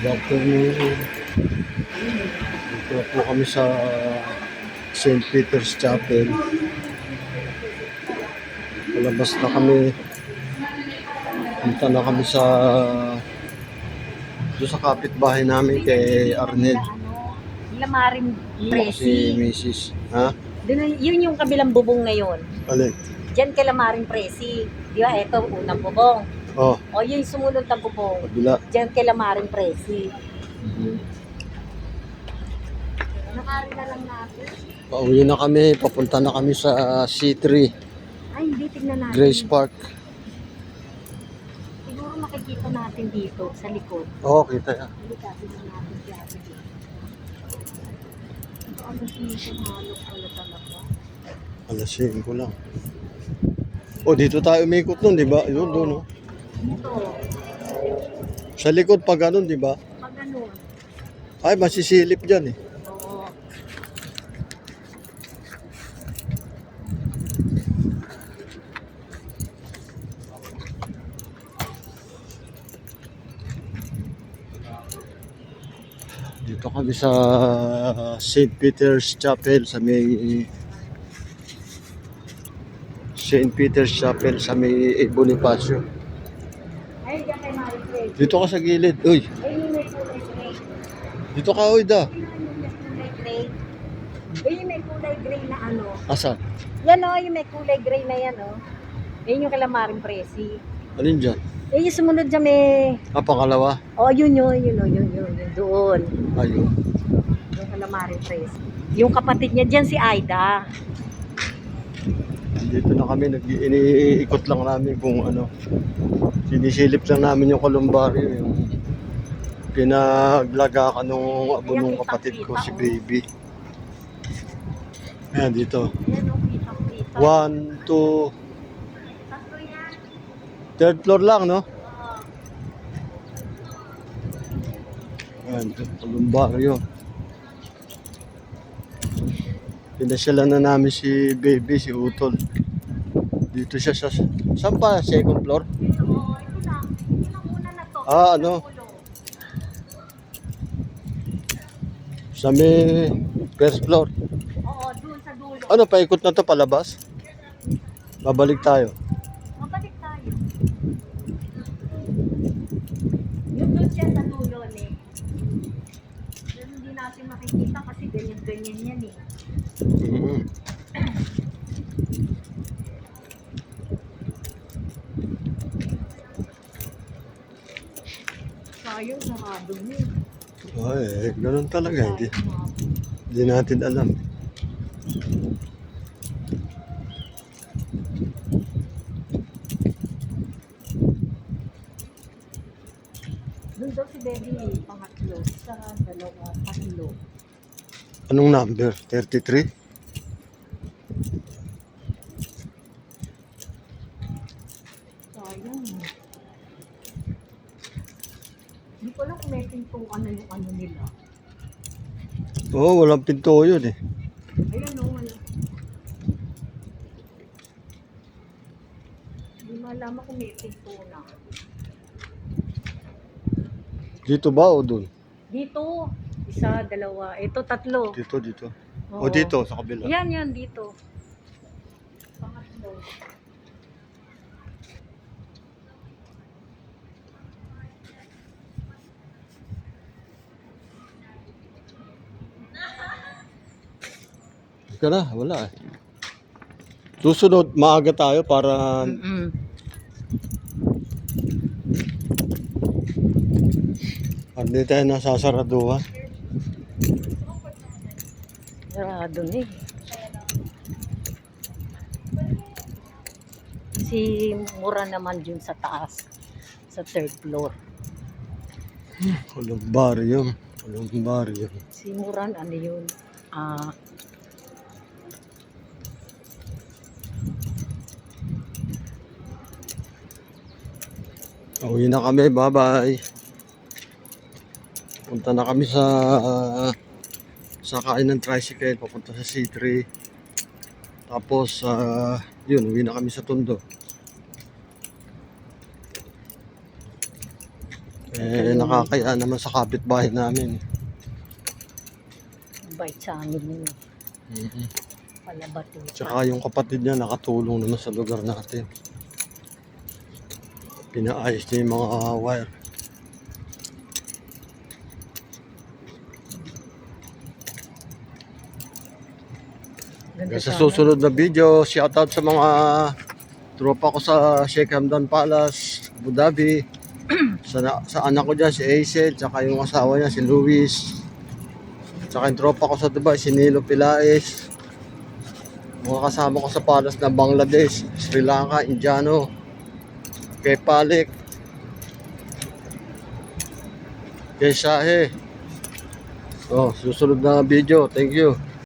afternoon. Dito po kami sa St. Peter's Chapel. Palabas na kami. Punta na kami sa doon sa kapitbahay namin kay Arnel. Lamarin Si Presi. Mrs. Ha? Yun yung kabilang bubong na yun. Alin? Diyan kay Lamarin Presi. Di ba? Ito, unang bubong. Oh, O yun yung sumunod na bubong. kabila. Diyan kay Lamarin Presi. Mhm. Nakari na lang natin. Pauwi na kami. Papunta na kami sa C3, Ay, hindi. Tignan natin. Grace Park. Siguro makikita natin dito sa likod. Oo, kita yan. Halika, tignan natin siya. Ano siya halok pala talaga? Alas 5 lang. Oh, dito tayo umikot nun, di ba? Yun, doon, no? Ito, Sa likod pa ganun, di ba? pag ganun. Ay, masisilip dyan, eh. Oo. Dito kami sa St. Peter's Chapel sa may St. Peter's Chapel sa may Bonifacio. Ay, diyan kay Marie Presi. Dito ka sa gilid. Uy, Ay, yung may kulay gray. dito ka, uy, da. Yung may kulay gray. Ay, yung may kulay gray na ano. Asan? Yan o, yung may kulay gray na yan o. Yan yung kalamaring Presi. Alin dyan? Eh, yung sumunod dyan may... Ah, pangalawa? Oh, yun doon. Ayun. Yung kalamaring Presi. Yung kapatid niya dyan si Aida. Dito na kami, iniikot lang namin kung ano. Sinisilip lang namin yung columbario, yung pinaglagakan nung abo nung kapatid ko, si Baby. Ayan, dito. Yan o, kitang-kita. 1, 2, Tatlo yan. third floor lang, no? Ayan, columbario. Pinasyalan na namin si Baby, si Utol. Dito siya sa... Saan pa? Second floor? Ito, ito lang. Ito lang una na to. Ah, ano? Sa may first floor. Oo, doon sa dulo. Ano, paikot na to palabas? Babalik tayo. Mabalik tayo. Yung doon siya sa dulo eh. Pero hindi natin makikita kasi ganyan-ganyan yan eh. Mhm. Sayang, sarado niya. Ay, ganun talaga. Hindi natin alam. Doon daw si Baby pangatlo sa dalawa, tatlo. Anong number? 33? Sayang. Hindi ko lang kung may pintuan na yung ano nila. Oo, walang pinto yun eh. Ayan o, wala. Hindi malaman kung may pinto na. Dito ba o dun? Dito, isa, dalawa. Ito, tatlo. Dito. Oo. O dito, sa kabila. Yan, dito. Pangatlo. Ka na, wala eh. Susunod, maaga tayo para hindi tayo nasasaraduhan. Sarado na eh. Si Mura naman dun sa taas. Sa third floor. Columbarium. Si Muran, ano yun? Uwi na kami, bye-bye. Punta na kami sa kain ng tricycle, papunta sa C3. Tapos, yun, uwi na kami sa Tondo. nakakaya naman sa kapitbahay namin. Bait sa amin yun. Mhm. Palabati. Tsaka yung kapatid niya nakatulong naman sa lugar natin. Pinaayos niya yung mga wire. Ganda Sa sana. susunod na video, shoutout sa mga tropa ko sa Sheikh Hamdan Palace, Abu Dhabi. Sa anak ko dyan, si Aisel, tsaka yung asawa niya, si Luis. Tsaka yung tropa ko sa Dubai, si Nilo Pilaes. Mga kasama ko sa Palace na Bangladesh, Sri Lanka, Indiano, kay Palik, kay Shahe. Oh, susunod na video. Thank you.